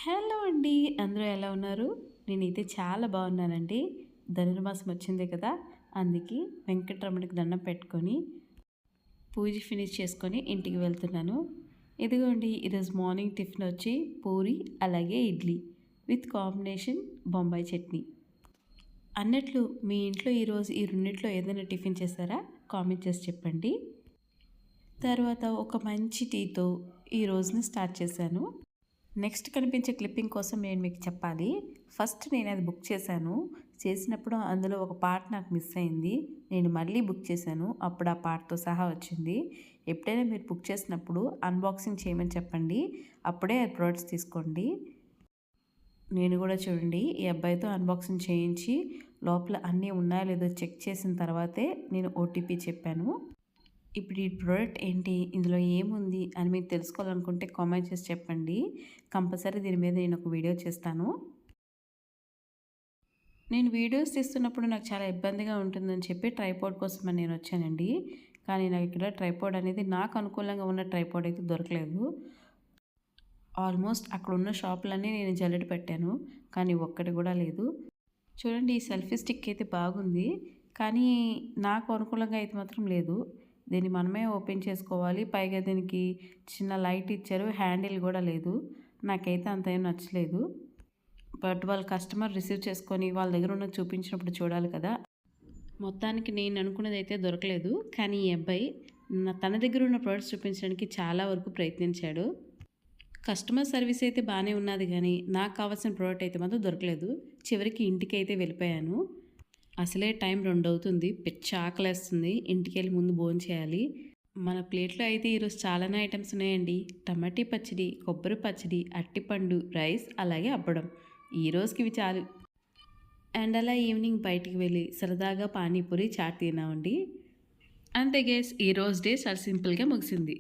Hello అండి. అందరూ ఎలా ఉన్నారు? నేనైతే చాలా బాగున్నానండి. ధనుర్మాసం వచ్చింది కదా! అందుకే వెంకటరమణకి దండం పెట్టుకొని, పూజ ఫినిష్ చేసుకొని ఇంటికి వెళ్తున్నాను. ఇదిగోండి ఈరోజు మార్నింగ్ టిఫిన్ వచ్చి పూరి అలాగే ఇడ్లీ విత్ కాంబినేషన్ బొంబాయి చట్నీ. అన్నట్లు మీ ఇంట్లో ఈరోజు ఈ రెండిట్లో ఏదైనా టిఫిన్ చేశారా? కామెంట్ చేసి చెప్పండి. తర్వాత ఒక మంచి టీతో ఈ రోజుని స్టార్ట్ చేశాను. నెక్స్ట్ కనిపించే క్లిప్పింగ్ కోసం నేను మీకు చెప్పాలి. ఫస్ట్ నేను అది బుక్ చేశాను. చేసినప్పుడు అందులో ఒక పార్ట్ నాకు మిస్ అయింది. నేను మళ్ళీ బుక్ చేశాను. అప్పుడు ఆ పార్ట్తో సహా వచ్చింది. ఎప్పుడైనా మీరు బుక్ చేసినప్పుడు అన్బాక్సింగ్ చేయమని చెప్పండి. అప్పుడే ఆ ప్రోడక్ట్స్ తీసుకోండి. నేను కూడా చూడండి ఈ అబ్బాయితో అన్బాక్సింగ్ చేయించి లోపల అన్నీ ఉన్నాయో లేదో చెక్ చేసిన తర్వాతే నేను ఓటీపీ చెప్పాను. ఇప్పుడు ఈ ప్రోడక్ట్ ఏంటి, ఇందులో ఏముంది అని మీకు తెలుసుకోవాలనుకుంటే కామెంట్ చేసి చెప్పండి. కంపల్సరీ దీని మీద నేను ఒక వీడియో చేస్తాను. నేను వీడియోస్ తీస్తున్నప్పుడు నాకు చాలా ఇబ్బందిగా ఉంటుందని చెప్పి ట్రైపాడ్ కోసం నేను వచ్చానండి. కానీ నాకు ఇక్కడ ట్రైపాడ్ అనేది నాకు అనుకూలంగా ఉన్న ట్రైపాడ్ అయితే దొరకలేదు. ఆల్మోస్ట్ అక్కడ ఉన్న షాపులన్నీ నేను జల్లెడ పెట్టాను, కానీ ఒక్కటి కూడా లేదు. చూడండి ఈ సెల్ఫీ స్టిక్ అయితే బాగుంది, కానీ నాకు అనుకూలంగా అయితే మాత్రం లేదు. దీన్ని మనమే ఓపెన్ చేసుకోవాలి. పైగా దీనికి చిన్న లైట్ ఇచ్చారు, హ్యాండిల్ కూడా లేదు. నాకైతే అంత ఏం నచ్చలేదు. బట్ వాళ్ళు కస్టమర్ రిసీవ్ చేసుకొని వాళ్ళ దగ్గర ఉన్నది చూపించినప్పుడు చూడాలి కదా. మొత్తానికి నేను అనుకున్నది అయితే దొరకలేదు. కానీ ఈ అబ్బాయి తన దగ్గర ఉన్న ప్రోడక్ట్స్ చూపించడానికి చాలా వరకు ప్రయత్నించాడు. కస్టమర్ సర్వీస్ అయితే బాగానే ఉన్నది, కానీ నాకు కావాల్సిన ప్రోడక్ట్ అయితే మాత్రం దొరకలేదు. చివరికి ఇంటికి అయితే వెళ్ళిపోయాను. అసలే టైం 2 అవుతుంది. పిచ్చి ఆకలేస్తుంది. ఇంటికెళ్ళి ముందు భోంచేయాలి. మన ప్లేట్లో అయితే ఈరోజు చాలానే ఐటమ్స్ ఉన్నాయండి. టమాటీ పచ్చడి, కొబ్బరి పచ్చడి, అట్టిపండు, రైస్ అలాగే అప్పడం. ఈ రోజుకి ఇవి చాలు. అండ్ అలా ఈవినింగ్ బయటికి వెళ్ళి సరదాగా పానీపూరి చాట్ తిన్నామండి. అంతే గైస్, ఈ రోజు డే చాలా సింపుల్గా ముగిసింది.